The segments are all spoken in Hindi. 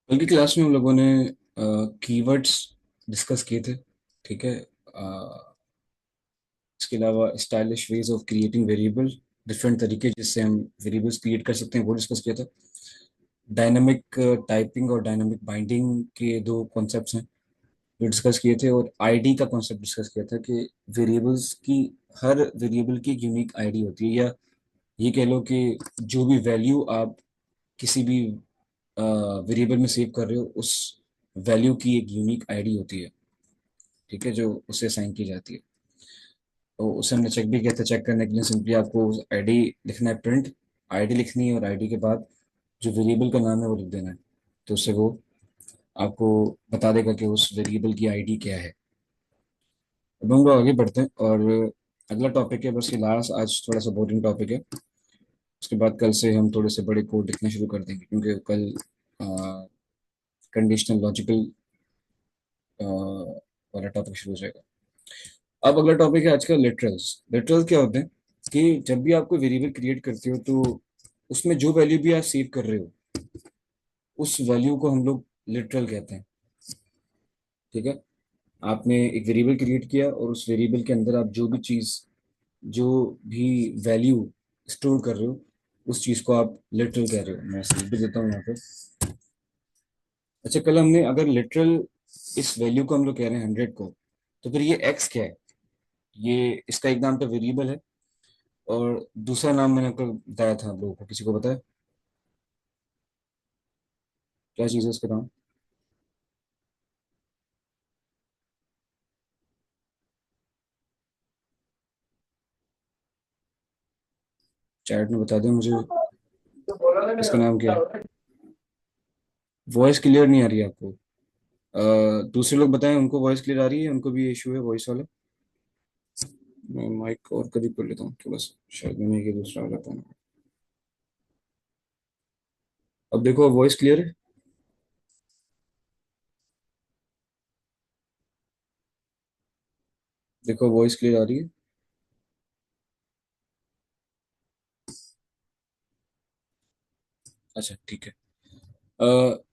कल की क्लास में हम लोगों ने कीवर्ड्स डिस्कस किए थे। ठीक है। इसके अलावा stylish ways of creating variable, different तरीके जिससे हम वेरिएबल्स क्रिएट कर सकते हैं, वो डिस्कस किया था। डायनामिक टाइपिंग और डायनामिक बाइंडिंग के दो कॉन्सेप्ट्स हैं जो डिस्कस किए थे, और आईडी का कॉन्सेप्ट डिस्कस किया था कि वेरिएबल्स की, हर वेरिएबल की एक यूनिक आईडी होती है, या ये कह लो कि जो भी वैल्यू आप किसी भी वेरिएबल में सेव कर रहे हो, उस वैल्यू की एक यूनिक आईडी होती है। ठीक है, जो उसे असाइन की जाती है। तो उसे हमने चेक भी किया था। चेक करने के लिए सिंपली आपको उस आईडी लिखना है, प्रिंट आईडी लिखनी है, और आईडी के बाद जो वेरिएबल का नाम है वो लिख देना है। तो उससे वो आपको बता देगा कि उस वेरिएबल की आईडी क्या है। अब हम लोग आगे बढ़ते हैं, और अगला टॉपिक है, बस ये लास्ट आज थोड़ा सा बोरिंग टॉपिक है। उसके बाद कल से हम थोड़े से बड़े कोड लिखना शुरू कर देंगे, क्योंकि कल कंडीशनल लॉजिकल वाला टॉपिक शुरू हो जाएगा। अब अगला टॉपिक है आज का, लिटरल्स। लिटरल्स क्या होते हैं कि जब भी आप कोई वेरिएबल क्रिएट करते हो, तो उसमें जो वैल्यू भी आप सेव कर रहे हो, उस वैल्यू को हम लोग लिटरल कहते हैं। ठीक है। आपने एक वेरिएबल क्रिएट किया, और उस वेरिएबल के अंदर आप जो भी चीज़, जो भी वैल्यू स्टोर कर रहे हो, उस चीज़ को आप लिटरल कह रहे हो। मैं लिख भी देता हूँ यहाँ पे। अच्छा, कल हमने अगर लिटरल इस वैल्यू को हम लोग कह रहे हैं 100 को, तो फिर ये एक्स क्या है? ये इसका एक नाम तो वेरिएबल है, और दूसरा नाम मैंने आपको बताया था, आप लोगों को किसी को बताया? क्या चीज़ है उसका नाम? चैट में बता दें मुझे, इसका नाम क्या है? वॉइस क्लियर नहीं आ रही है आपको? दूसरे लोग बताएं, उनको वॉइस क्लियर आ रही है? उनको भी इशू है वॉइस वाला? मैं माइक और करीब कर लेता हूँ थोड़ा सा, शायद मैंने ये दूसरा वाला था। अब देखो, वॉइस क्लियर है? देखो, वॉइस क्लियर आ रही है। अच्छा, ठीक है।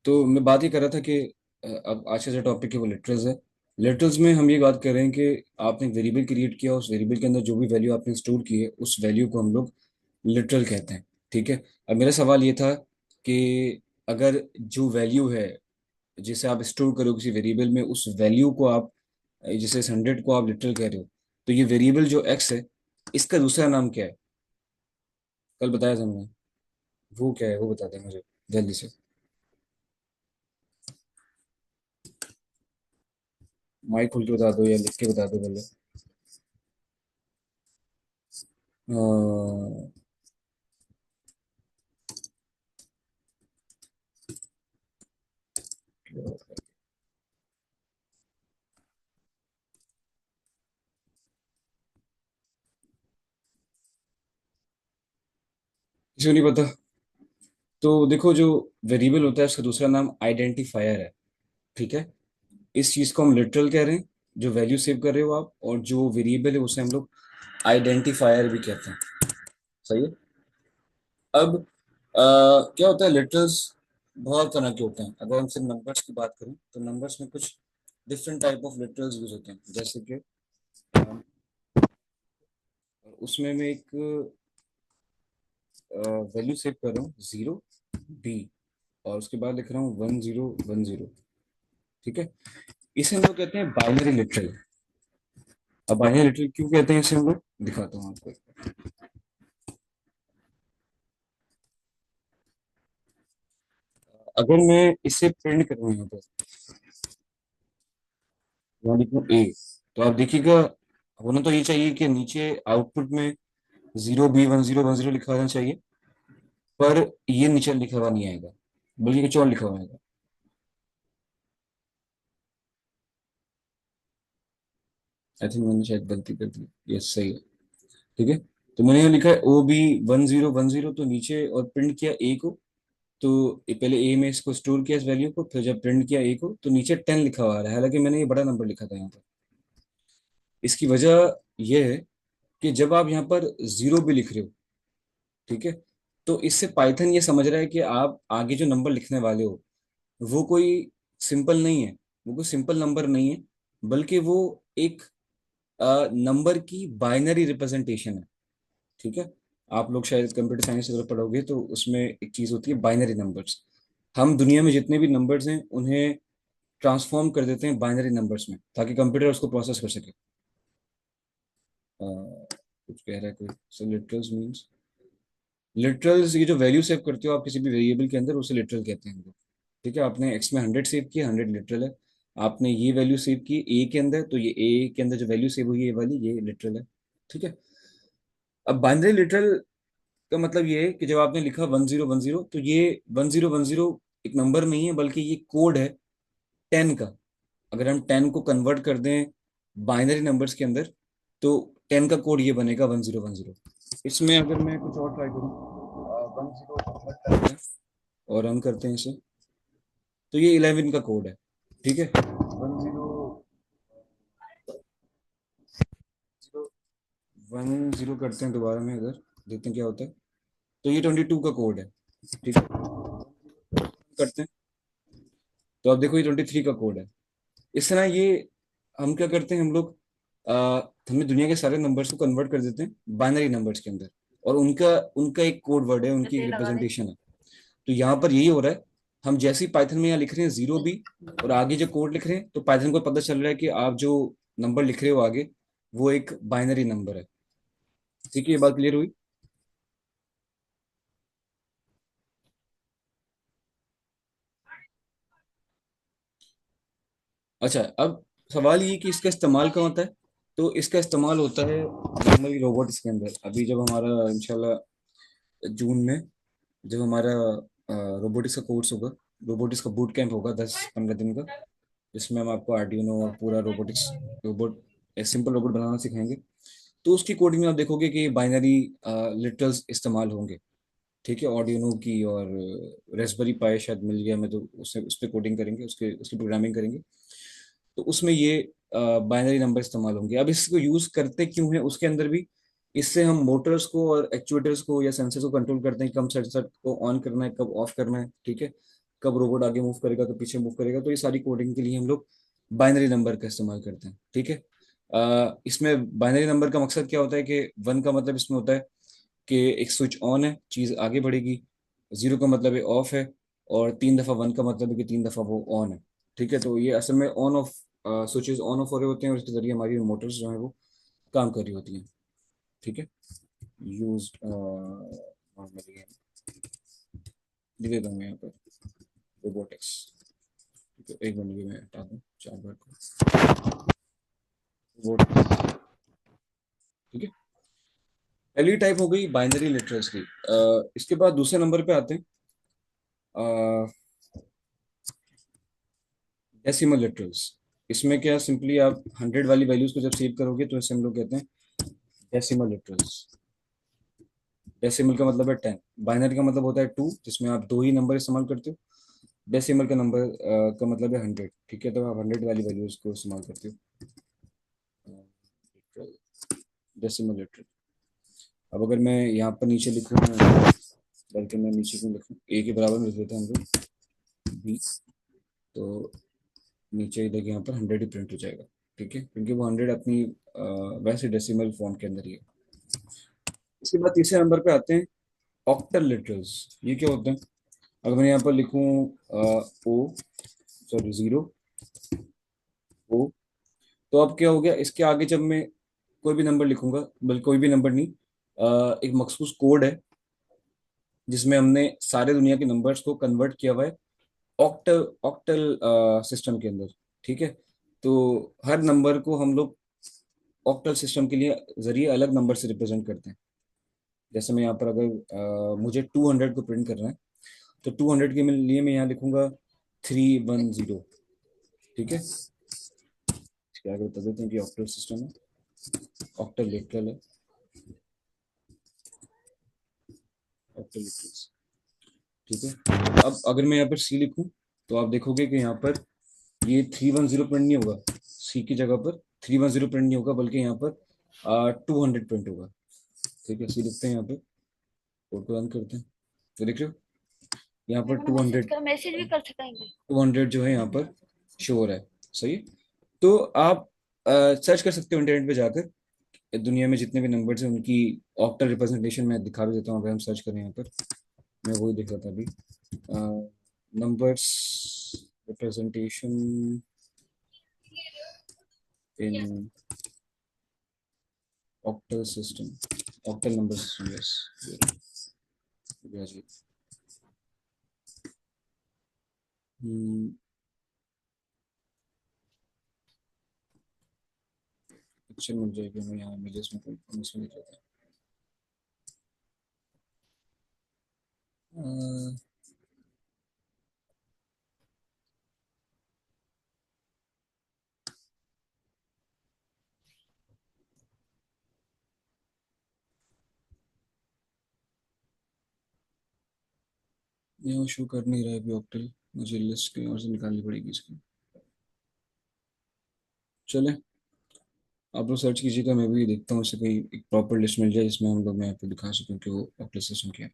तो मैं बात ही कर रहा था कि अब आज का जो टॉपिक है वो लिटरल्स है। लिटरल्स में हम ये बात कर रहे हैं कि आपने एक वेरिएबल क्रिएट किया, उस वेरिएबल के अंदर जो भी वैल्यू आपने स्टोर की है, उस वैल्यू को हम लोग लिटरल कहते हैं। ठीक है। अब मेरा सवाल ये था कि अगर जो वैल्यू है जिसे आप स्टोर करो किसी वेरिएबल में, उस वैल्यू को आप, जैसे 100 को आप लिटरल कह रहे हो, तो ये वेरिएबल जो एक्स है, इसका दूसरा नाम क्या है? कल बताया था मैंने। वो क्या है, वो बता दें मुझे जल्दी से। माइक खोल के बता दो, या लिख के बता दो पहले। अ, किसी को नहीं पता? तो देखो, जो वेरिएबल होता है उसका दूसरा नाम आइडेंटिफायर है। ठीक है। इस चीज को हम लिटरल कह रहे हैं, जो वैल्यू सेव कर रहे हो आप, और जो वेरिएबल है उसे हम लोग आइडेंटिफायर भी कहते हैं। सही है। अब क्या होता है, लिटरल्स बहुत तरह के होते हैं। अगर हम सिर्फ नंबर्स की बात करें, तो नंबर्स में कुछ different type of literals use होते हैं। जैसे कि उसमें मैं एक वैल्यू सेव कर रहा हूँ, 0 B, और उसके बाद लिख रहा हूँ 1010। ठीक है। इसे हम लोग कहते हैं बाइनरी लिटरल। अब बाइनरी लिटरल क्यों कहते हैं इसे हम लोग, दिखाता हूँ आपको। अगर मैं इसे प्रिंट करूँ यहाँ पर, यहाँ लिखूँ A, तो आप देखिएगा, होना तो ये चाहिए कि नीचे आउटपुट में 0B1010 लिखा होना चाहिए, पर ये नीचे लिखा हुआ नहीं आएगा, बल्कि कुछ और लिखा हुआ आएगा। आई थिंक मैंने शायद गलती कर दी। यस, सही है। ठीक है। तो मैंने यहाँ लिखा है OB1010, तो नीचे और प्रिंट किया A को। तो पहले ए में इसको स्टोर किया, इस वैल्यू को, फिर जब प्रिंट किया ए को, तो नीचे 10 लिखा हुआ आ रहा है, हालांकि मैंने ये बड़ा नंबर लिखा था यहाँ पर। इसकी वजह यह है कि जब आप यहाँ पर 0 भी लिख रहे हो, ठीक है, तो इससे पाइथन ये समझ रहा है कि आप आगे जो नंबर लिखने वाले हो, वो कोई सिंपल नहीं है, वो कोई सिंपल नंबर नहीं है, बल्कि वो एक नंबर की बाइनरी रिप्रेजेंटेशन है। ठीक है, आप लोग शायद कंप्यूटर साइंस अगर पढ़ोगे तो उसमें एक चीज होती है बाइनरी नंबर्स। हम दुनिया में जितने भी नंबर्स हैं उन्हें ट्रांसफॉर्म कर देते हैं बाइनरी नंबर्स में, ताकि कंप्यूटर उसको प्रोसेस कर सके। कुछ कह रहा है कोई, सो लिटरल्स मींस, लिटरल्स ये जो वैल्यू सेव करते हो आप किसी भी वेरिएबल के अंदर, उसे लिटरल कहते हैं हम लोग। ठीक है, आपने एक्स में 100 सेव किया, 100 लिटरल है। आपने ये वैल्यू सेव की ए के अंदर, तो ये ए के अंदर जो वैल्यू सेव हुई है ये वाली, ये लिटरल है। ठीक है। अब बाइनरी लिटरल का मतलब ये है कि जब आपने लिखा 1010, तो ये 1010 एक नंबर नहीं है, बल्कि ये कोड है 10 का। अगर हम 10 को कन्वर्ट कर दें बाइनरी नंबर्स के अंदर, तो 10 का कोड ये बनेगा 1010। इसमें अगर मैं कुछ और ट्राई करूँ, 10 कन्वर्ट करते हैं और हम करते हैं इसे, तो ये 11 का कोड है। ठीक है, 10 करते हैं दोबारा में, अगर देखते हैं क्या होता है, तो ये 22 का कोड है। ठीक है, करते हैं, तो अब देखो ये 23 का कोड है। इस तरह ये हम क्या करते हैं, हम लोग हमें दुनिया के सारे नंबर्स को कन्वर्ट कर देते हैं बाइनरी नंबर्स के अंदर, और उनका उनका एक कोड वर्ड है, उनकी एक रिप्रेजेंटेशन है। तो यहाँ पर यही हो रहा है, हम जैसे ही पाइथन में यहाँ लिख रहे हैं जीरो बी, और आगे जो कोड लिख रहे हैं, तो पाइथन को पता चल रहा है कि आप जो नंबर लिख रहे हो आगे, वो एक बाइनरी नंबर है। ठीक है, ये बात क्लियर हुई। अच्छा, अब सवाल ये कि इसका इस्तेमाल कहाँ होता है। तो इसका इस्तेमाल होता है नॉर्मली रोबोटिक्स के अंदर। अभी जब हमारा इंशाल्लाह जून में, जब हमारा रोबोटिक्स का कोर्स होगा, रोबोटिक्स का बूट कैंप होगा 10-15 दिन का, जिसमें हम आपको आर्डिनो और पूरा रोबोटिक्स, रोबोट, सिंपल रोबोट बनाना सिखाएंगे। तो उसकी कोडिंग में आप देखोगे कि बाइनरी लिटरल्स इस्तेमाल होंगे। ठीक है, ऑर्डिनो की, और रेस्पबेरी पाई शायद मिल गया हमें, तो उससे उस पर कोडिंग करेंगे, उसके उसकी प्रोग्रामिंग करेंगे। तो उसमें ये बाइनरी नंबर इस्तेमाल होंगे। अब इसको यूज करते क्यों है उसके अंदर भी, इससे हम मोटर्स को और एक्चुएटर्स को या सेंसर्स को कंट्रोल करते हैं, कब सेंसर को ऑन करना है, कब ऑफ करना है। ठीक है, कब रोबोट आगे मूव करेगा, कब पीछे मूव करेगा। तो ये सारी कोडिंग के लिए हम लोग बाइनरी नंबर का इस्तेमाल करते हैं। ठीक है, इसमें बाइनरी नंबर का मकसद क्या होता है कि वन का मतलब इसमें होता है कि एक स्विच ऑन है, चीज आगे बढ़ेगी। जीरो का मतलब है ऑफ है, और 3 दफा वन का मतलब है कि 3 दफा वो ऑन है। ठीक है, तो ये असल में on off switches on off हो रहे होते हैं, और इसके जरिए हमारी मोटर्स जो है वो काम कर रही होती हैं। ठीक है, यूज नॉर्मली लिख देता हूँ यहाँ पर रोबोटिक्स। ठीक है, एक मिनट में हटा दूँ 4 बार को, रोबोटिक्स। ठीक है, पहली टाइप हो गई बाइनरी लिटरल्स की। इसके बाद दूसरे नंबर पे आते हैं डेसिमल लिटरल्स। इसमें क्या, सिंपली आप 100 वाली वैल्यूज को जब सेव करोगे, तो इसे हम लोग कहते हैं डेसिमल लिटरल्स। डेसिमल का मतलब है 10, बाइनरी का मतलब होता है 2, जिसमें आप दो ही नंबर इस्तेमाल करते हो। डेसिमल का नंबर का मतलब है 100। ठीक है, तो आप 100 वाली वैल्यूज को इस्तेमाल करते हो, डेसिमल लिटरल। अब अगर मैं यहाँ पर नीचे लिखूँ, बल्कि मैं नीचे क्यों लिखूँ, ए के बराबर में लिख देता हूँ हम लोग बी, तो नीचे ही देखिए यहाँ पर 100 ही प्रिंट हो जाएगा। ठीक है, क्योंकि वो 100 अपनी वैसे डेसिमल फॉर्म के अंदर ही है। इसके बाद तीसरे नंबर पे आते हैं ऑक्टल लिटरल्स। ये क्या होते हैं, अगर मैं यहाँ पर लिखूँ ओ, सॉरी, जीरो, ओ, तो अब क्या हो गया, इसके आगे जब मैं कोई भी नंबर लिखूंगा, बल्कि कोई भी नंबर नहीं, एक मखसूस कोड है जिसमें हमने सारे दुनिया के नंबर्स को कन्वर्ट किया हुआ है ऑक्टल ऑक्टल सिस्टम के अंदर। ठीक है, तो हर नंबर को हम लोग ऑक्टल सिस्टम के लिए जरिए अलग नंबर से रिप्रेजेंट करते हैं। जैसे मैं यहाँ पर अगर मुझे 200 को प्रिंट करना है, तो 200 के लिए मैं यहाँ लिखूंगा 310। ठीक है, इसके आगे बता देते हैं कि ऑक्टल सिस्टम है, ऑक्टल लिटरल है, ऑक्टल लिटरल्स। ठीक है, अब अगर मैं यहाँ पर सी लिखूं, तो आप देखोगे कि यहाँ पर ये 310 प्रिंट नहीं होगा, सी की जगह पर 310 प्रिंट नहीं होगा, बल्कि यहाँ पर 200 प्रिंट होगा। ठीक है, सी लिखते हैं यहाँ पे, कोड को रन करते हैं, तो देख रहे हो यहाँ पर मैंने टू मैसेज हंड्रेड कर, मैसेज भी कर सकेंगे। 200 जो है यहाँ पर श्योर है। सही है। तो आप सर्च कर सकते हो इंटरनेट पे जाकर, दुनिया में जितने भी नंबर्स हैं उनकी ऑक्टल रिप्रेजेंटेशन मैं दिखा भी देता हूँ। अगर हम सर्च करें यहाँ पर, मैं वही देख रहा था अभी, numbers representation in octal system, octal number system, yes. जी। हम्म, पिक्चर मिल जाएगी हमें यहाँ इमेजेस में, कोई इन्फॉर्मेशन नहीं रहता। यहाँ शो कर नहीं रहा है अभी ऑक्टल, मुझे लिस्ट कहीं और से निकालनी पड़ेगी इसकी। चले, आप लोग सर्च कीजिएगा, मैं भी देखता हूँ इससे कोई एक प्रॉपर लिस्ट मिल जाए जिसमें हम लोग, मैं आपको दिखा सकूँ कि वो ऑक्टल सिस्टम क्या है।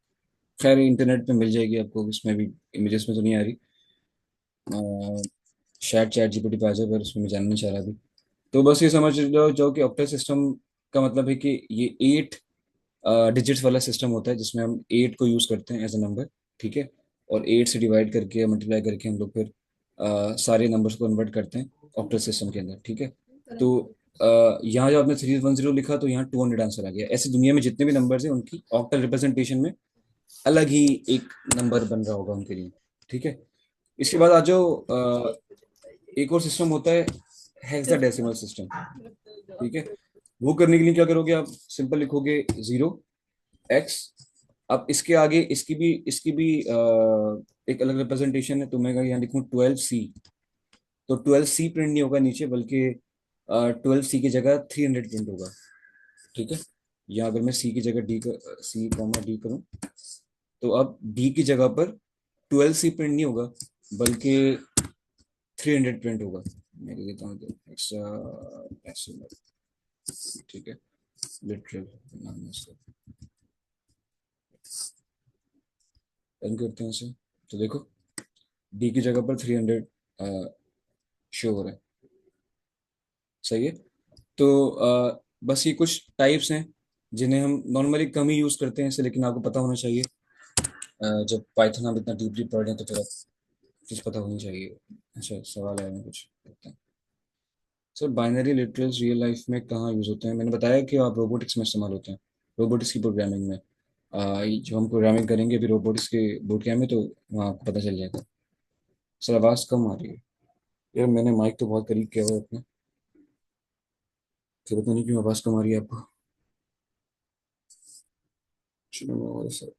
खैर इंटरनेट पे मिल जाएगी आपको, इसमें भी इमेजेस में तो नहीं आ रही। शायद चैट जीपीटी पे आ जाए, पर उसमें मैं जानना नहीं चाह रहा अभी। तो बस ये समझ लो जो कि ऑक्टल सिस्टम का मतलब है कि ये 8 डिजिट्स वाला सिस्टम होता है, जिसमें हम 8 को यूज़ करते हैं एज अ नंबर। ठीक है। और 8 से डिवाइड करके मल्टीप्लाई करके हम लोग फिर सारे नंबर्स को कन्वर्ट करते हैं ऑक्टल सिस्टम के अंदर। ठीक है। तो यहाँ जब आपने 310 लिखा तो यहाँ 200 आंसर आ गया। ऐसे दुनिया में जितने भी नंबर्स हैं उनकी ऑक्टल रिप्रेजेंटेशन में अलग ही एक नंबर बन रहा होगा उनके लिए। ठीक है। इसके बाद आज जो एक और सिस्टम होता है हेक्साडेसिमल सिस्टम। ठीक है। वो करने के लिए क्या करोगे आप, सिंपल लिखोगे 0x। अब इसके आगे इसकी भी एक अलग रिप्रेजेंटेशन है, तो मैं यहाँ लिखूँ 12C। तो 12C प्रिंट नहीं होगा नीचे, बल्कि 12C की जगह 300 प्रिंट होगा। ठीक है। या अगर मैं सी की जगह C, D करूँ, तो अब डी की जगह पर 12C प्रिंट नहीं होगा, बल्कि 300 प्रिंट होगा। मैं लिख देता हूँ हेक्साडेसिमल। ठीक है। लिटरल नाम है इसका, रन करते हैं इसे। तो देखो, डी की जगह पर 300 शो हो रहा है। सही है। तो बस ये कुछ टाइप्स हैं जिन्हें हम नॉर्मली कम ही यूज करते हैं इसे, लेकिन आपको पता होना चाहिए। जब पाइथन आप इतना डीपली पढ़ रहे हैं तो फिर चीज पता होनी चाहिए। अच्छा सवाल है, मैं कुछ देखते हैं। Sir binary literals real life में कहाँ यूज होते हैं? मैंने बताया कि आप रोबोटिक्स में इस्तेमाल होते हैं, रोबोटिक्स की प्रोग्रामिंग में। जो हम प्रोग्रामिंग करेंगे अभी रोबोटिक्स के बोट कैम्प में, तो वहाँ आपको पता चल जाएगा। सर आवाज़ कम आ रही है यार, मैंने माइक तो बहुत करीब किया हुआ है अपने, फिर पता नहीं क्यों आवाज़ कम आ रही है आपको। चलो मैं और सर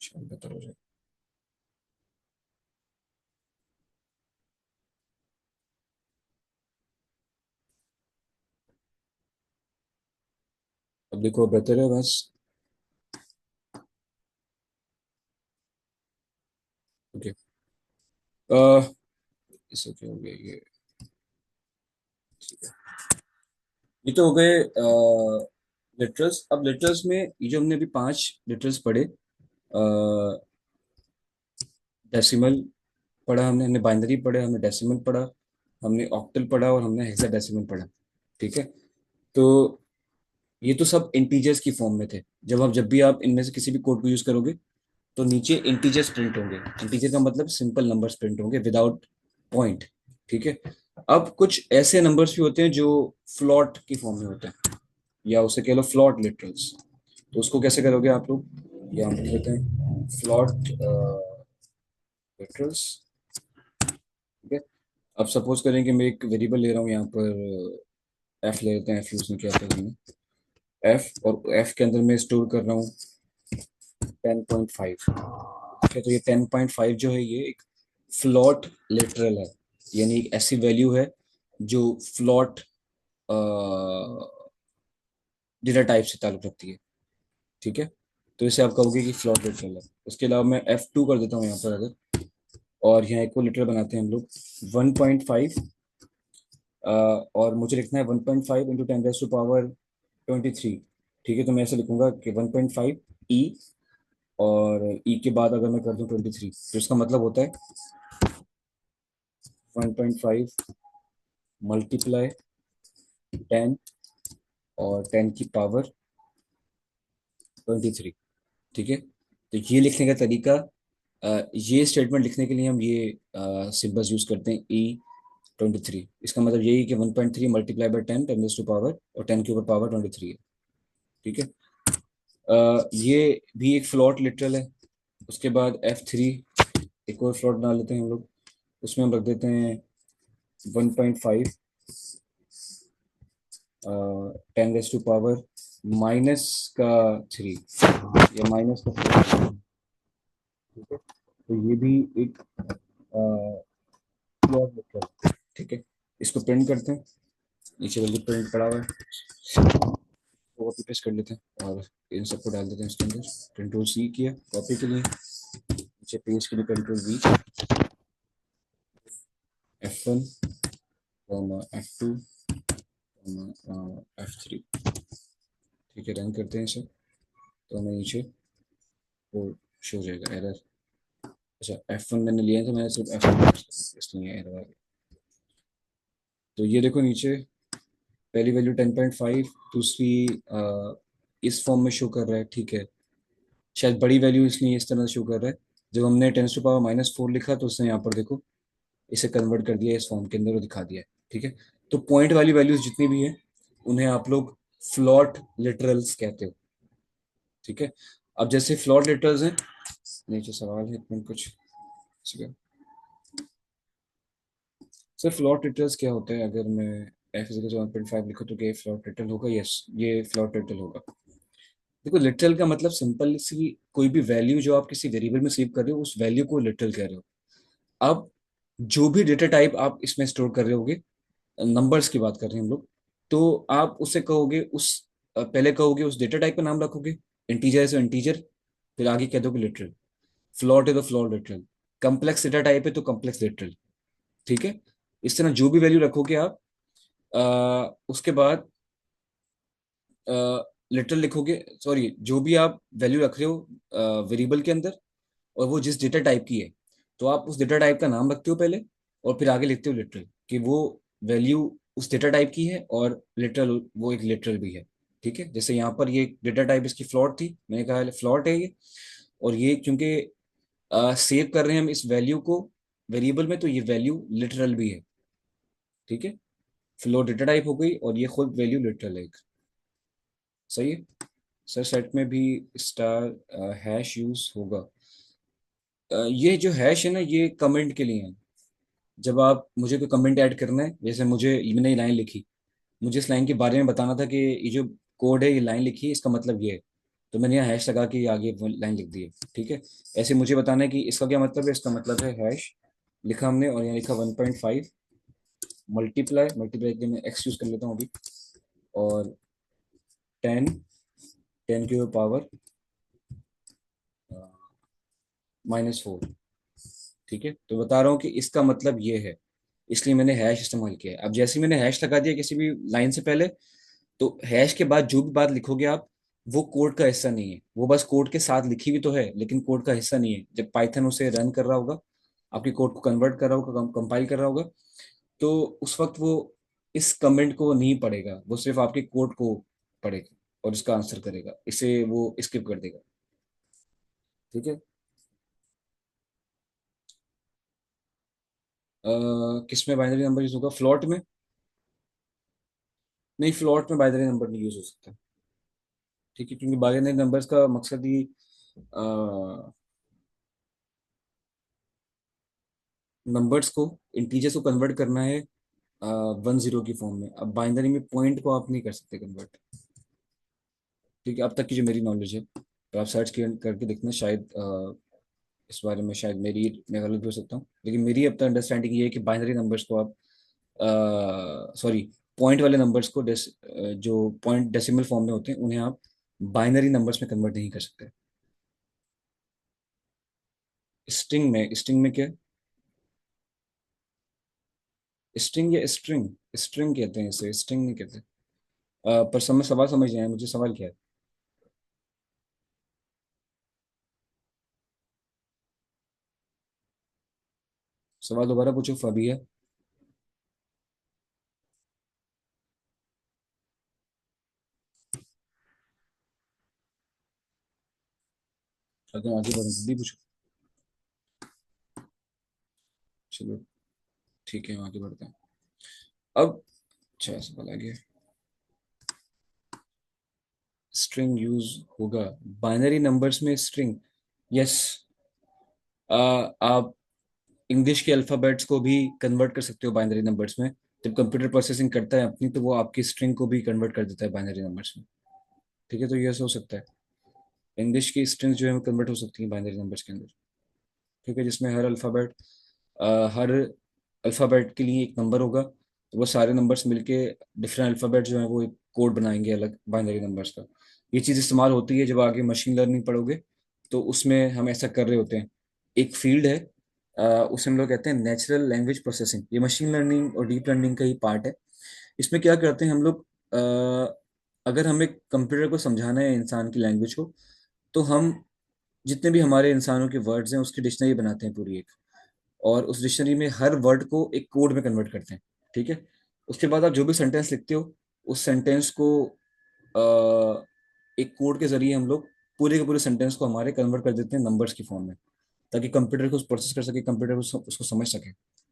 शायद बेहतर हो जाए। अब देखो, अब बेहतर है बस। ओके। इससे क्या हो गया ये? ठीक है। ये तो हो गए लिटरल्स। अब लिटरल्स में ये जो हमने अभी 5 लिटरल्स पढ़े, डेसिमल पढ़ा हमने, हमने बाइनरी पढ़ा, हमने डेसिमल पढ़ा, हमने ऑक्टल पढ़ा, और हमने हेक्साडेसिमल पढ़ा। ठीक है। तो ये तो सब इंटीजर्स की फॉर्म में थे। जब भी आप इनमें से किसी भी कोड को यूज करोगे तो नीचे इंटीजर्स प्रिंट होंगे। इंटीजर का मतलब सिंपल नंबर्स प्रिंट होंगे विदाउट पॉइंट। ठीक है। अब कुछ ऐसे नंबर्स भी होते हैं जो फ्लॉट की फॉर्म में होते हैं, या उसे कह लो फ्लॉट लिटरल्स। तो उसको कैसे करोगे आप लोग, या हम लिख लेते हैं फ्लॉट लिटरल्स। ठीक है। अब सपोज करें कि मैं एक वेरिएबल ले रहा हूँ यहाँ पर, एफ ले लेते हैं, एफ यूज नहीं किया था हमने। एफ, और एफ के अंदर मैं स्टोर कर रहा हूँ 10.5। ठीक है। तो ये 10.5 जो है ये एक फ्लॉट लिटरल है, यानी एक ऐसी वैल्यू है जो फ्लॉट डेटा टाइप से ताल्लुक रखती है। ठीक है। तो इसे आप कहोगे कि फ्लॉट लिटरल है। उसके अलावा मैं F2 कर देता हूँ यहाँ पर अगर, और यहाँ एक और लिटरल बनाते हैं हम लोग 1.5, और मुझे लिखना है 1.5 इंटू 10⁻⁻23। ठीक है। तो मैं ऐसे लिखूंगा कि 1.5 ई और ई के बाद अगर मैं कर दूं 23, तो इसका मतलब होता है 1.5 मल्टीप्लाई 10 और 10 की पावर 23। ठीक है, तो ये लिखने का तरीका, ये स्टेटमेंट लिखने के लिए हम ये सिंबल्स यूज करते हैं E23। इसका मतलब यही है कि 1.3 मल्टीप्लाई बाई 10 10 टू पावर, और 10 के ऊपर पावर 23 है। ठीक है, ये भी एक फ्लोट लिटरल है। उसके बाद F3, एक और फ्लोट बना लेते हैं हम लोग। उसमें हम रख देते हैं 1.5 10 टू पावर माइनस का 3, या माइनस का 4। ठीक है, तो ये भी एक फ्लोट लिटरल। ठीक है, इसको प्रिंट करते हैं। नीचे वाली प्रिंट पड़ा हुआ है, कॉपी पेस्ट कर लेते हैं और इन सबको डाल देते हैं इसके अंदर। कंट्रोल सी किया कॉपी के लिए, नीचे पेस्ट के लिए control we, F1, F2, F3। ठीक है, रन करते हैं इसे, तो हमें नीचे वो शो हो जाएगा एरर। अच्छा, F1 मैंने लिया है तो मैंने सिर्फ F1 इसलिए एरर आ गया। तो ये देखो नीचे पहली वैल्यू 10.5, दूसरी इस फॉर्म में शो कर रहा है। ठीक है, शायद बड़ी वैल्यू इसलिए इस तरह शो कर रहा है। जब हमने 10 टू पावर -4 लिखा तो उसने यहाँ पर देखो इसे कन्वर्ट कर दिया इस फॉर्म के अंदर और दिखा दिया है। ठीक है, तो पॉइंट वाली वैल्यूज जितनी भी हैं उन्हें आप लोग फ्लॉट लिटरल्स कहते हो। ठीक है, अब जैसे फ्लॉट लिटरल्स हैं, नीचे सवाल है इतना कुछ। ठीक है सर, फ्लॉट लिटरल्स क्या होता है? अगर मैं एफ इज 1.5 लिखूँ तो क्या फ्लॉट लिटरल होगा? यस, ये फ्लॉट लिटरल होगा। देखो, लिटरल का मतलब सिंपल सी कोई भी वैल्यू जो आप किसी वेरिएबल में सेव कर रहे हो उस वैल्यू को लिटरल कह रहे हो। अब जो भी डेटा टाइप आप इसमें स्टोर कर रहे होगे, नंबर्स की बात कर रहे हैं हम लोग, तो आप उसे कहोगे उस पहले कहोगे उस डेटा टाइप का नाम रखोगे। इंटीजर है तो इंटीजर, फिर आगे कह दोगे लिटरल। फ्लोट है तो float literal. Complex data type है तो कम्प्लेक्स लिटरल। ठीक है, इस तरह जो भी वैल्यू रखोगे आप, उसके बाद लिटरल लिखोगे। सॉरी, जो भी आप वैल्यू रख रहे हो वेरिएबल के अंदर, और वो जिस डेटा टाइप की है, तो आप उस डेटा टाइप का नाम रखते हो पहले, और फिर आगे लिखते हो लिटरल, कि वो वैल्यू उस डेटा टाइप की है, और लिटरल वो एक लिटरल भी है। ठीक है, जैसे यहाँ पर ये डेटा टाइप इसकी फ्लॉट थी, मैंने कहा फ्लॉट है ये। और ये क्योंकि सेव कर रहे हैं हम इस वैल्यू को वेरिएबल में, तो ये वैल्यू लिटरल भी है। ठीक है, फ्लोट डेटा टाइप हो गई और ये खुद वैल्यू लिटरल है एक। सही है सर, सेट में भी स्टार हैश यूज होगा। ये जो हैश है ना, ये कमेंट के लिए है। जब आप मुझे कोई कमेंट ऐड करना है, जैसे मुझे मैंने ये लाइन लिखी, मुझे इस लाइन के बारे में बताना था कि ये जो कोड है, ये लाइन लिखी है, इसका मतलब ये है, तो मैंने यहाँ हैश लगा के ये आगे लाइन लिख दी है। ठीक है, ऐसे मुझे बताना है कि इसका क्या मतलब है। इसका मतलब है हैश लिखा हमने, और यहाँ लिखा 1.5 मल्टीप्लाई, मल्टीप्लाई के मैं एक्स यूज कर लेता हूँ अभी, और 10 10 की पावर -4। ठीक है, तो बता रहा हूँ कि इसका मतलब ये है, इसलिए मैंने हैश इस्तेमाल किया है। अब जैसे ही मैंने हैश लगा दिया किसी भी लाइन से पहले, तो हैश के बाद जो भी बात लिखोगे आप, वो कोड का हिस्सा नहीं है। वो बस कोड के साथ लिखी भी तो है, लेकिन कोड का हिस्सा नहीं है। जब पाइथन उसे रन कर रहा होगा, आपके कोड को कन्वर्ट कर रहा होगा, कंपाइल कर रहा होगा, तो उस वक्त वो इस कमेंट को नहीं पढ़ेगा, वो सिर्फ आपके कोड को पढ़ेगा और इसका आंसर करेगा, इसे वो स्किप कर देगा। ठीक है, किस में बाइनरी नंबर यूज होगा? फ्लोट में? नहीं, फ्लोट में बाइनरी नंबर नहीं यूज हो सकता। ठीक है, क्योंकि बाइनरी नंबर्स का मकसद ही नंबर्स को, इंटीजर्स को कन्वर्ट करना है 1 0 की फॉर्म में। अब बाइनरी में पॉइंट को आप नहीं कर सकते कन्वर्ट। ठीक है, अब तक की जो मेरी नॉलेज है, तो आप सर्च करके देखना, शायद इस बारे में शायद मैं गलत भी हो सकता हूँ, लेकिन मेरी अब तक अंडरस्टैंडिंग ये है कि बाइनरी नंबर्स को आप, सॉरी, पॉइंट वाले नंबर्स को जो पॉइंट डेसिमल फॉर्म में होते हैं उन्हें आप बाइनरी नंबर्स में कन्वर्ट नहीं कर सकते। स्ट्रिंग में क्या? स्ट्रिंग या स्ट्रिंग? स्ट्रिंग कहते हैं इसे, स्ट्रिंग नहीं कहते। पर सवाल समझ नहीं आया मुझे, सवाल क्या है? सवाल दोबारा पूछो फबिया। अगर आगे बढ़ो जल्दी पूछो। चलो ठीक है, आगे बढ़ते हैं। अब अच्छा सवाल आ गया। स्ट्रिंग यूज होगा बाइनरी नंबर्स में? String, yes. आप इंग्लिश के अल्फाबेट्स को भी कन्वर्ट कर सकते हो बाइनरी नंबर्स में। जब कंप्यूटर प्रोसेसिंग करता है अपनी, तो वो आपकी स्ट्रिंग को भी कन्वर्ट कर देता है बाइनरी नंबर्स में। ठीक है, तो ये हो सकता है। इंग्लिश की स्ट्रिंग्स जो है वो कन्वर्ट हो सकती हैं बाइनरी नंबर्स के अंदर। ठीक है, जिसमें हर अल्फ़ाबेट के लिए एक नंबर होगा, तो वो सारे नंबर्स मिलके डिफरेंट अल्फ़ाबेट जो है वो एक कोड बनाएंगे अलग बाइनरी नंबर्स का। ये चीज़ इस्तेमाल होती है जब आगे मशीन लर्निंग पढ़ोगे, तो उसमें हम ऐसा कर रहे होते हैं। एक फील्ड है, उसे हम लोग कहते हैं नेचुरल लैंग्वेज प्रोसेसिंग। ये मशीन लर्निंग और डीप लर्निंग का ही पार्ट है। इसमें क्या करते हैं हम लोग, अगर हमें कंप्यूटर को समझाना है इंसान की लैंग्वेज को, तो हम जितने भी हमारे इंसानों के वर्ड्स हैं उसकी डिक्शनरी बनाते हैं पूरी एक। और उस डिक्शनरी में हर वर्ड को एक कोड में कन्वर्ट करते हैं। ठीक है, उसके बाद आप जो भी सेंटेंस लिखते हो, उस सेंटेंस को एक कोड के जरिए हम लोग पूरे के पूरे सेंटेंस को हमारे कन्वर्ट कर देते हैं नंबर्स की फॉर्म में, ताकि कंप्यूटर को प्रोसेस कर सके, कंप्यूटर उसको समझ सके।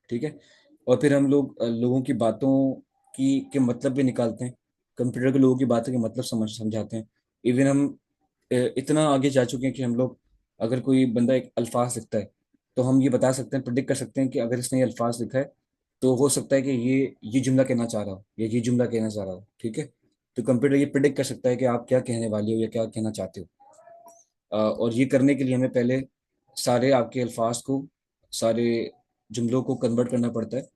ठीक है, और फिर हम लोग लोगों की बातों की के मतलब भी निकालते हैं। कंप्यूटर को लोगों की बातों के मतलब समझाते हैं। इवन हम इतना आगे जा चुके हैं कि हम लोग, अगर कोई बंदा एक अल्फाज लिखता है, तो हम ये बता सकते हैं, प्रिडिक्ट कर सकते हैं कि अगर इसने ये अल्फाज लिखा है, तो हो सकता है कि ये जुमला कहना चाह रहा हो या ये जुमला कहना चाह रहा हो। ठीक है, तो कंप्यूटर ये प्रिडिक्ट कर सकता है कि आप क्या कहने वाले हो या क्या कहना चाहते हो। और ये करने के लिए हमें पहले सारे आपके अल्फाज को, सारे जुमलों को कन्वर्ट करना पड़ता है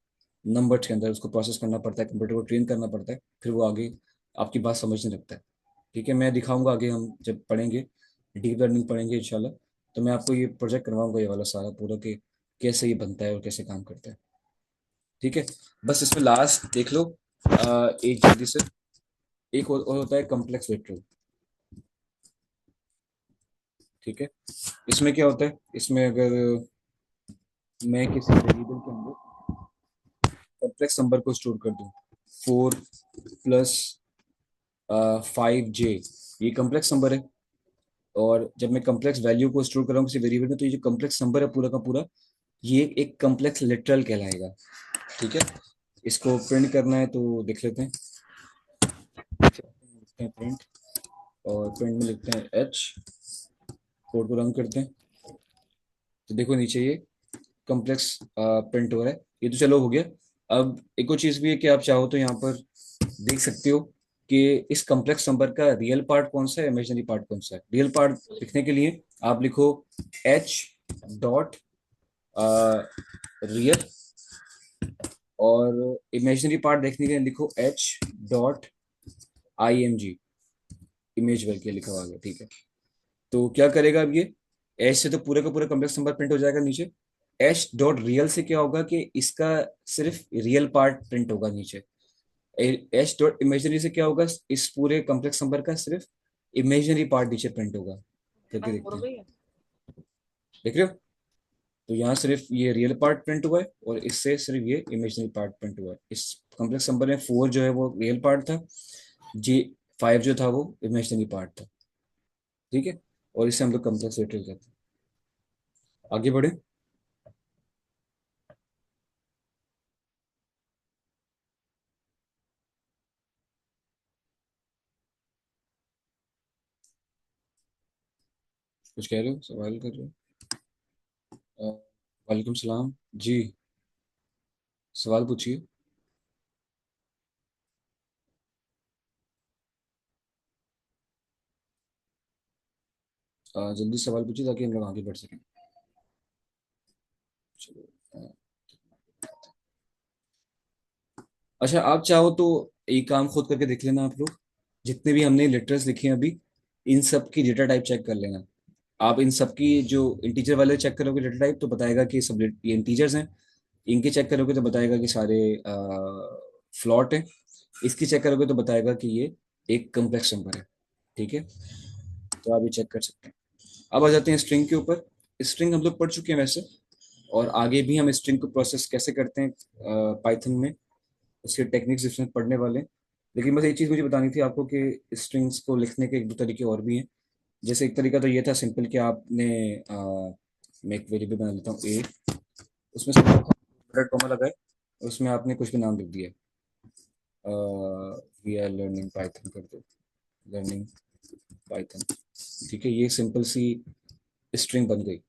नंबर्स के अंदर, उसको प्रोसेस करना पड़ता है, कंप्यूटर को ट्रेन करना पड़ता है, फिर वो आगे आपकी बात समझने लगता है। ठीक है, मैं दिखाऊंगा आगे, हम जब पढ़ेंगे, डीप लर्निंग पढ़ेंगे इंशाल्लाह, तो मैं आपको ये प्रोजेक्ट करवाऊंगा, ये वाला सारा पूरा, कि कैसे ये बनता है और कैसे काम करता है। ठीक है, बस इसमें लास्ट देख लो, एक जल्दी से। एक और होता है कम्प्लेक्स वेक्टर। ठीक है, इसमें क्या होता है, इसमें अगर मैं किसी वेरिएबल के अंदर कॉम्प्लेक्स नंबर को स्टोर कर दूं, 4 + 5 J, ये कॉम्प्लेक्स नंबर है। और जब मैं कॉम्प्लेक्स वैल्यू को स्टोर कर रहा हूँ किसी वेरिएबल में, तो ये जो कॉम्प्लेक्स नंबर है पूरा का पूरा, ये एक कॉम्प्लेक्स लिटरल कहलाएगा। ठीक है, इसको प्रिंट करना है तो देख लेते हैं। लिखते हैं प्रिंट, और प्रिंट में लिखते हैं एच, कोड को रन करते हैं, तो देखो नीचे ये कॉम्प्लेक्स प्रिंट हो रहा है। ये तो चलो हो गया। अब एक और चीज़ भी है कि आप चाहो तो यहाँ पर देख सकते हो कि इस कॉम्प्लेक्स नंबर का रियल पार्ट कौन सा है, इमेजिनरी पार्ट कौन सा है। रियल पार्ट लिखने के लिए आप लिखो एच डॉट रियल, और इमेजिनरी पार्ट देखने के लिए लिखो H.IMG, इमेज करके लिखा हुआ है। ठीक है, तो क्या करेगा अब ये, एच से तो पूरा का पूरा कॉम्प्लेक्स नंबर प्रिंट हो जाएगा नीचे। एच डॉट रियल से क्या होगा कि इसका सिर्फ रियल पार्ट प्रिंट होगा नीचे। एच डॉट इमेजनरी से क्या होगा, इस पूरे कॉम्प्लेक्स नंबर का सिर्फ इमेजनरी पार्ट नीचे प्रिंट होगा। करके देखते हैं, देख रहे हो? तो यहाँ सिर्फ ये रियल पार्ट प्रिंट हुआ है, और इससे सिर्फ ये इमेजनरी पार्ट प्रिंट हुआ है। इस कॉम्प्लेक्स नंबर में 4 जो है वो रियल पार्ट था, जी 5 जो था वो इमेजनरी पार्ट था। ठीक है, और इसे हम लोग कॉम्प्लेक्स वेक्टर कहते हैं। आगे बढ़े। कुछ कह रहे हो, सवाल कर रहे हो? वालेकुम सलाम जी, सवाल पूछिए। जल्दी सवाल पूछिए ताकि हम लोग आगे बढ़ सकें। चलो, अच्छा आप चाहो तो एक काम खुद करके देख लेना आप लोग, जितने भी हमने लेटर्स लिखे हैं अभी, इन सब की डेटा टाइप चेक कर लेना। आप इन सब की जो इंटीजर वाले चेक करोगे डेटा टाइप, तो बताएगा कि सब ये इंटीजर्स हैं। इनके चेक करोगे तो बताएगा कि सारे फ्लॉट है। इसकी चेक करोगे तो बताएगा कि ये एक कम्प्लेक्स नंबर है। ठीक है, तो आप ये चेक कर सकते हैं। अब आ जाते हैं स्ट्रिंग के ऊपर। स्ट्रिंग हम लोग पढ़ चुके हैं वैसे, और आगे भी हम स्ट्रिंग को प्रोसेस कैसे करते हैं पाइथन में, उसके टेक्निक्स इसमें पढ़ने वाले हैं। लेकिन बस एक चीज़ मुझे बतानी थी आपको कि स्ट्रिंग्स को लिखने के एक दो तरीके और भी हैं। जैसे एक तरीका तो ये था सिंपल कि आपने मैं एक वेरिएबल बना लेता हूँ ए, उसमें सिंपल कॉमा लगाए, उसमें आपने कुछ भी नाम लिख दिया, वी आर लर्निंग पाइथन कर दो, लर्निंग पाइथन। ठीक है, ये सिंपल सी स्ट्रिंग बन गई।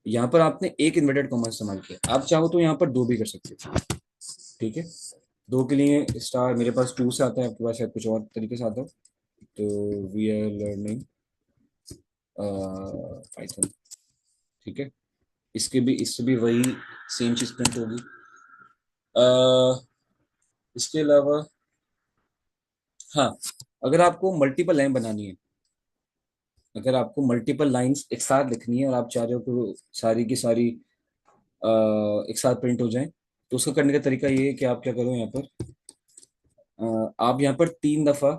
यहाँ पर आपने एक इन्वर्टेड कॉमा इस्तेमाल किया, आप चाहो तो यहाँ पर दो भी कर सकते हो। ठीक है, दो के लिए स्टार मेरे पास टू से आता है, आपके पास शायद कुछ और तरीके से आता है। तो वी आर लर्निंग पाइथन। ठीक है, इससे भी वही सेम चीज प्रिंट होगी। इसके अलावा हाँ, अगर आपको मल्टीपल लाइन बनानी है, अगर आपको मल्टीपल लाइंस एक साथ लिखनी है और आप चाह रहे हो कि वो सारी की सारी एक साथ प्रिंट हो जाए, तो उसका करने का तरीका ये है कि आप क्या करो यहाँ पर, आप यहाँ पर 3 दफा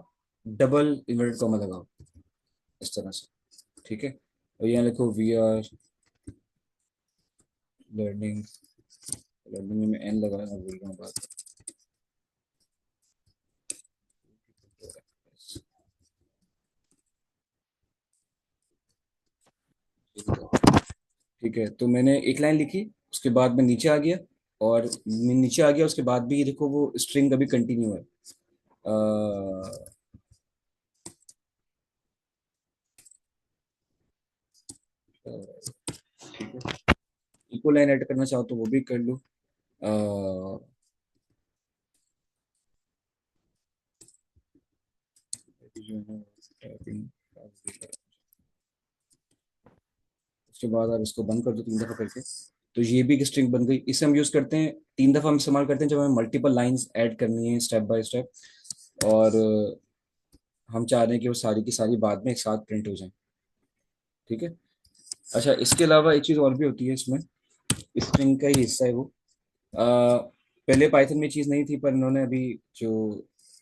डबल इन्वर्टेड कॉमा लगाओ इस तरह से। ठीक है, और यहाँ लिखो वी आर लर्निंग, लर्निंग में एन लगाना भूल रहा हूँ बात। ठीक है, तो मैंने एक लाइन लिखी, उसके बाद मैं नीचे आ गया, और मैं नीचे आ गया उसके बाद भी देखो वो स्ट्रिंग अभी कंटिन्यू है। ठीक है, इको लाइन ऐड करना चाहो तो वो भी कर लो। अ, जो है typing, उसके बाद आप इसको बंद कर दो 3 दफा करके, तो ये भी एक स्ट्रिंग बन गई। इसे हम यूज करते हैं, 3 दफा हम इस्तेमाल करते हैं जब हमें मल्टीपल लाइंस ऐड करनी है स्टेप बाय स्टेप, और हम चाह रहे हैं कि वो सारी की सारी बाद में एक साथ प्रिंट हो जाए। ठीक है, अच्छा इसके अलावा एक चीज और भी होती है इसमें, स्ट्रिंग का ही हिस्सा है वो। पहले पाइथन में चीज नहीं थी, पर इन्होंने अभी जो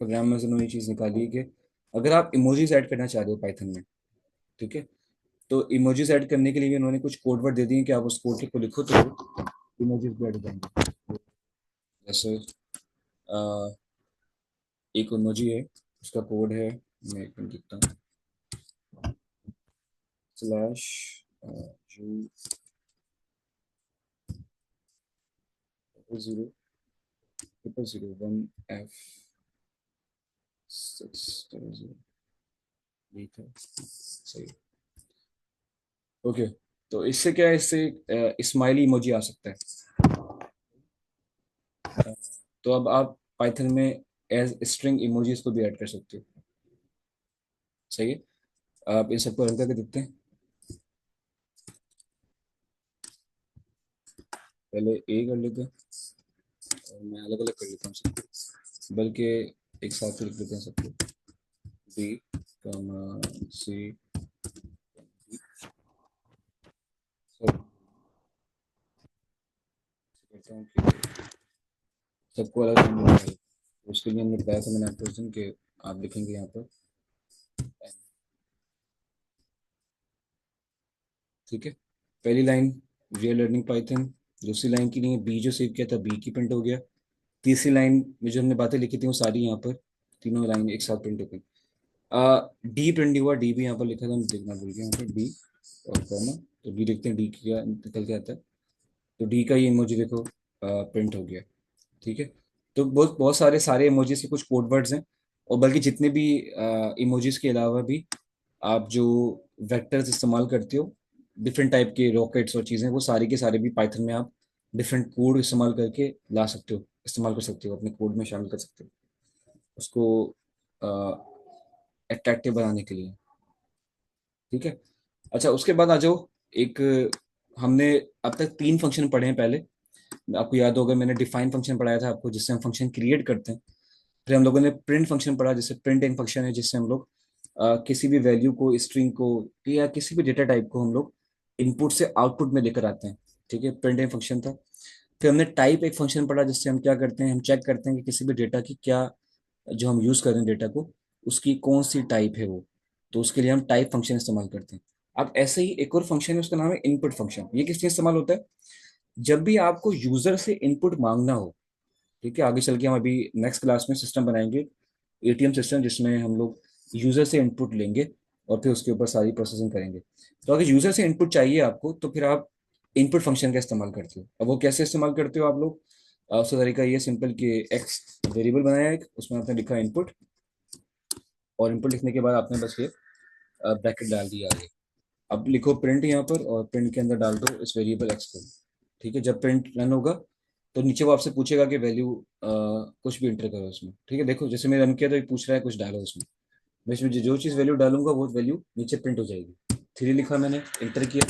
प्रोग्रामर्स ने ये चीज निकाली है कि अगर आप इमोजीज ऐड करना चाह रहे हो पाइथन में, ठीक है, तो इमोजीज ऐड करने के लिए भी इन्होंने कुछ कोड वर्ड दे दिए कि आप उस कोड को लिखो तो इमोजीज भी ऐड हो जाएंगे। जैसे अ, एक इमोजी है, उसका कोड है, मैं एक मिनट लिखता हूँ, स्लैश यू 00001F600, ठीक है सही। ओके, तो इससे क्या है, इससे स्माइली इमोजी आ सकता है। तो अब आप पाइथन में एज स्ट्रिंग इमोजीज को भी ऐड कर सकते हो। सही है, आप इन सबको रन करके देखते हैं। पहले ए कर लेते हैं, और मैं अलग अलग कर लेता हूँ सबको, बल्कि एक साथ ही लिख लेते हैं सबको, बी कॉमा सी, सब करता हूँ कि सबको अलग अलग मिलना है। उसके लिए हमने बताया था मैंने आपको उस दिन कि आप लिखेंगे यहाँ पर। ठीक है, पहली line we are learning Python, दूसरी लाइन के लिए बी जो सेव किया था बी की प्रिंट हो गया, तीसरी लाइन में जो हमने बातें लिखी थी वो सारी यहाँ पर तीनों लाइन एक साथ प्रिंट हो गई। डी प्रिंट नहीं हुआ, डी भी यहाँ पर लिखा था, हम देखना भूल गए यहाँ पर डी और कॉमा, तो डी लिखते हैं, डी क्या निकल के आता है, तो डी का ये इमोजी देखो प्रिंट हो गया। ठीक है, तो बहुत बहुत सारे इमोजीज के कुछ कोड वर्ड्स हैं, और बल्कि जितने भी इमोजीज के अलावा भी आप जो वेक्टर्स इस्तेमाल करते हो, डिफरेंट टाइप के रॉकेट्स और चीज़ें, वो सारी के सारे भी पाइथन में आप डिफरेंट कोड इस्तेमाल करके ला सकते हो, इस्तेमाल कर सकते हो, अपने कोड में शामिल कर सकते हो उसको अट्रैक्टिव बनाने के लिए। ठीक है, अच्छा उसके बाद आ जाओ, एक हमने अब तक 3 फंक्शन पढ़े हैं पहले। आपको याद होगा मैंने डिफाइन फंक्शन पढ़ाया था आपको, जिससे हम फंक्शन क्रिएट करते हैं। फिर हम लोगों ने प्रिंट फंक्शन पढ़ा, जिससे प्रिंट इन फंक्शन है, जिससे हम लोग किसी भी वैल्यू को, स्ट्रिंग को या किसी भी डेटा टाइप को हम लोग इनपुट से आउटपुट में लेकर आते हैं। ठीक है, प्रिंट इन फंक्शन था। फिर हमने टाइप एक फंक्शन पढ़ा, जिससे हम क्या करते हैं, हम चेक करते हैं कि किसी भी डेटा की क्या, जो हम यूज कर रहे हैं डेटा को, उसकी कौन सी टाइप है वो, तो उसके लिए हम टाइप फंक्शन इस्तेमाल करते हैं। अब ऐसे ही एक और फंक्शन है, उसका नाम है इनपुट फंक्शन। ये किस लिए इस्तेमाल होता है, जब भी आपको यूजर से इनपुट मांगना हो, ठीक है, आगे चल के हम अभी नेक्स्ट क्लास में सिस्टम बनाएंगे, एटीएम सिस्टम, जिसमें हम लोग यूजर से इनपुट लेंगे और फिर उसके ऊपर सारी प्रोसेसिंग करेंगे। तो अगर यूजर से इनपुट चाहिए आपको, तो फिर आप इनपुट फंक्शन का इस्तेमाल करते हो। अब वो कैसे इस्तेमाल करते हो आप लोग? उसका तरीका ये सिंपल कि एक्स वेरिएबल बनाया एक, उसमें आपने लिखा इनपुट, और इनपुट लिखने के बाद आपने बस ये ब्रैकेट डाल दिया आगे। अब लिखो प्रिंट यहाँ पर, और प्रिंट के अंदर डाल दो इस वेरिएबल एक्स को। ठीक है, जब प्रिंट रन होगा तो नीचे वो आपसे पूछेगा कि वैल्यू कुछ भी इंटर करो उसमें। ठीक है, देखो जैसे मैंने रन किया तो ये पूछ रहा है कुछ डालो उसमें। मैं इसमें जो चीज़ वैल्यू डालूंगा वो वैल्यू नीचे प्रिंट हो जाएगी। थ्री लिखा मैंने, इंटर किया,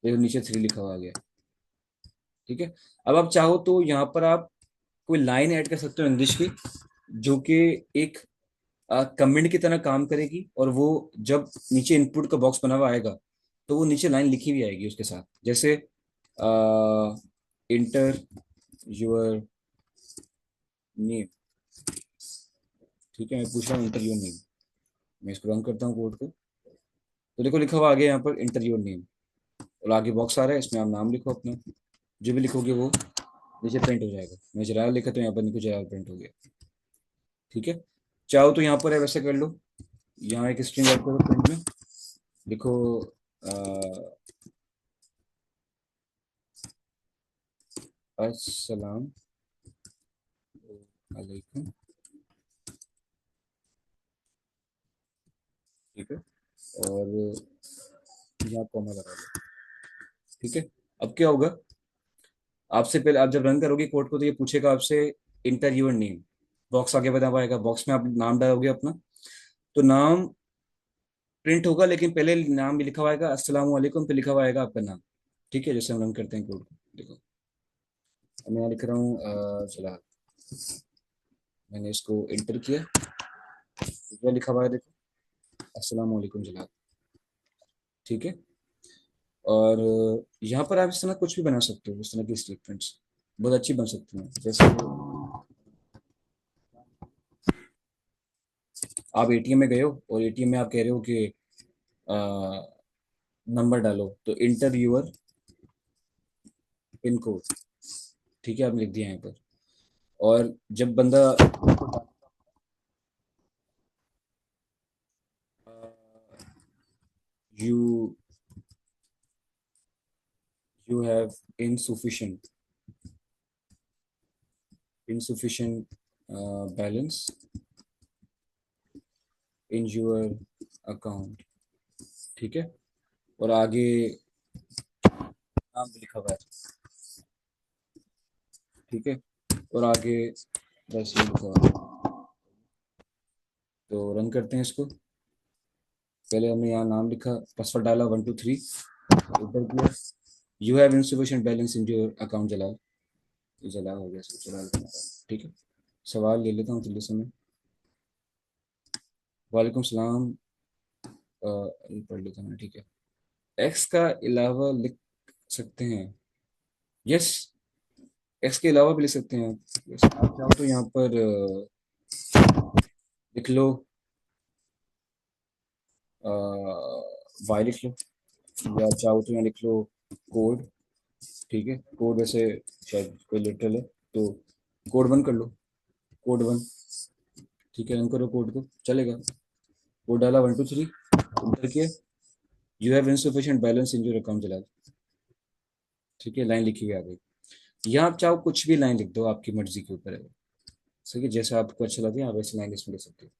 देखो नीचे थ्री लिखा हुआ आ गया। ठीक है, अब आप चाहो तो यहाँ पर आप कोई लाइन ऐड कर सकते हो इंग्लिश की, जो कि एक कमेंट की तरह काम करेगी, और वो जब नीचे इनपुट का बॉक्स बना हुआ आएगा तो वो नीचे लाइन लिखी हुई आएगी उसके साथ, जैसे इंटर योर नेम। ठीक है, मैं पूछ रहा हूँ इंटर योर नेम, मैं इसको रन करता हूँ कोड को, तो देखो लिखा हुआ आ गया यहाँ पर इंटर योर नेम, और आगे बॉक्स आ रहा है, इसमें आप नाम लिखो अपना, जो भी लिखोगे वो नीचे प्रिंट हो जाएगा। मैं जलाल लिखा तो यहाँ पर नीचे जलाल प्रिंट हो गया। ठीक है, चाहो तो यहाँ पर है वैसे कर लो, यहाँ एक स्ट्रिंग ऐड करो प्रिंट में, लिखो अस्सलाम वालेकुम। ठीक है, और यहाँ कॉमा लगा दो। ठीक है, अब क्या होगा, आपसे पहले आप जब रन करोगे कोड को तो ये पूछेगा आपसे इंटर योर नेम, बॉक्स आगे बना पाएगा, बॉक्स में आप नाम डालोगे अपना, तो नाम प्रिंट होगा, लेकिन पहले नाम भी लिखा हुआ आएगा अस्सलाम वालेकुम, पे लिखा हुआ आएगा आपका नाम। ठीक है, जैसे हम रन करते हैं कोड को, देखो अब मैं यहाँ लिख रहा हूँ जलाल, मैंने इसको इंटर किया, क्या लिखा हुआ है देखो, अस्सलाम वालेकुम जलाल। ठीक है, और यहाँ पर आप इस तरह कुछ भी बना सकते हो, इस तरह की स्टेटमेंट्स बहुत अच्छी बन सकती हैं। जैसे आप एटीएम में गए हो और एटीएम में आप कह रहे हो कि नंबर डालो, तो इंटर यूर पिन कोड। ठीक है, आपने लिख दिया यहाँ पर, और जब बंदा you you have insufficient insufficient balance in your account. ठीक है, और आगे नाम भी लिखा हुआ है। ठीक है, और आगे बस ये लिखा हुआ है। तो रन करते हैं इसको, पहले हमने यहाँ नाम लिखा, पासवर्ड डाला 1 2 3, इंटर किया, you have insufficient balance in your account जलाल, ये जलाल हो गया, इसको जलाल बना रहा है। ठीक है, सवाल ले लेता हूँ जल्दी से मैं। वालेकुम सलाम, ये पढ़ लेता हूँ मैं। ठीक है, एक्स का अलावा लिख सकते हैं, यस, एक्स के अलावा भी लिख सकते हैं। Yes, आप चाहो तो यहाँ पर लिख लो वाई लिख लो, या चाहो तो यहाँ लिख लो कोड। ठीक है, कोड वैसे शायद कोई लिटरल है, तो कोड वन कर लो, कोड वन। ठीक है, रन करो कोड को, चलेगा। कोड डाला 1 2 3, इंटर किया, you have insufficient balance in your account जलाल। ठीक है, लाइन लिखी हुई आ गई। यहाँ आप चाहो कुछ भी लाइन लिख दो, आपकी मर्जी के ऊपर है। सही है, जैसा आपको अच्छा लगे आप वैसे लाइन इसमें लिख सकते हो।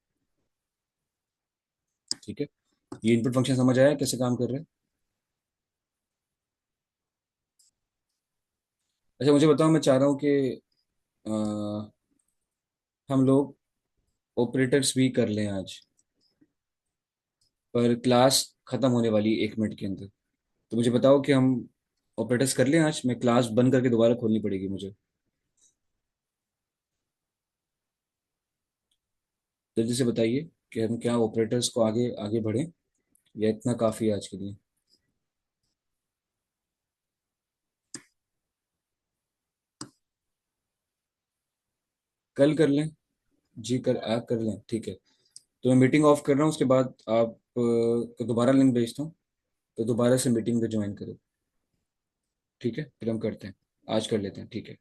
ठीक है, ये इनपुट फंक्शन समझ आया कैसे काम कर रहा है? अच्छा मुझे बताओ, मैं चाह रहा हूँ कि अ, हम लोग ऑपरेटर्स भी कर लें आज, पर क्लास खत्म होने वाली है 1 मिनट के अंदर। तो मुझे बताओ कि हम ऑपरेटर्स कर लें आज, मैं क्लास बंद करके दोबारा खोलनी पड़ेगी मुझे। जल्दी से बताइए कि हम क्या ऑपरेटर्स को आगे आगे बढ़ें, या इतना काफ़ी है आज के लिए? कल कर लें? जी, कर आप कर लें, ठीक है। तो मैं मीटिंग ऑफ कर रहा हूँ, उसके बाद आप को दोबारा लिंक भेजता हूँ, तो दोबारा से मीटिंग में ज्वाइन करो। ठीक है, फिर हम करते हैं, आज कर लेते हैं, ठीक है।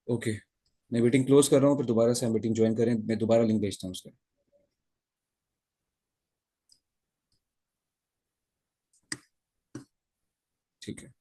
ओके, मैं मीटिंग क्लोज कर रहा हूँ, फिर दोबारा से हम मीटिंग ज्वाइन करें, मैं दोबारा लिंक भेजता हूँ उसका। ठीक है।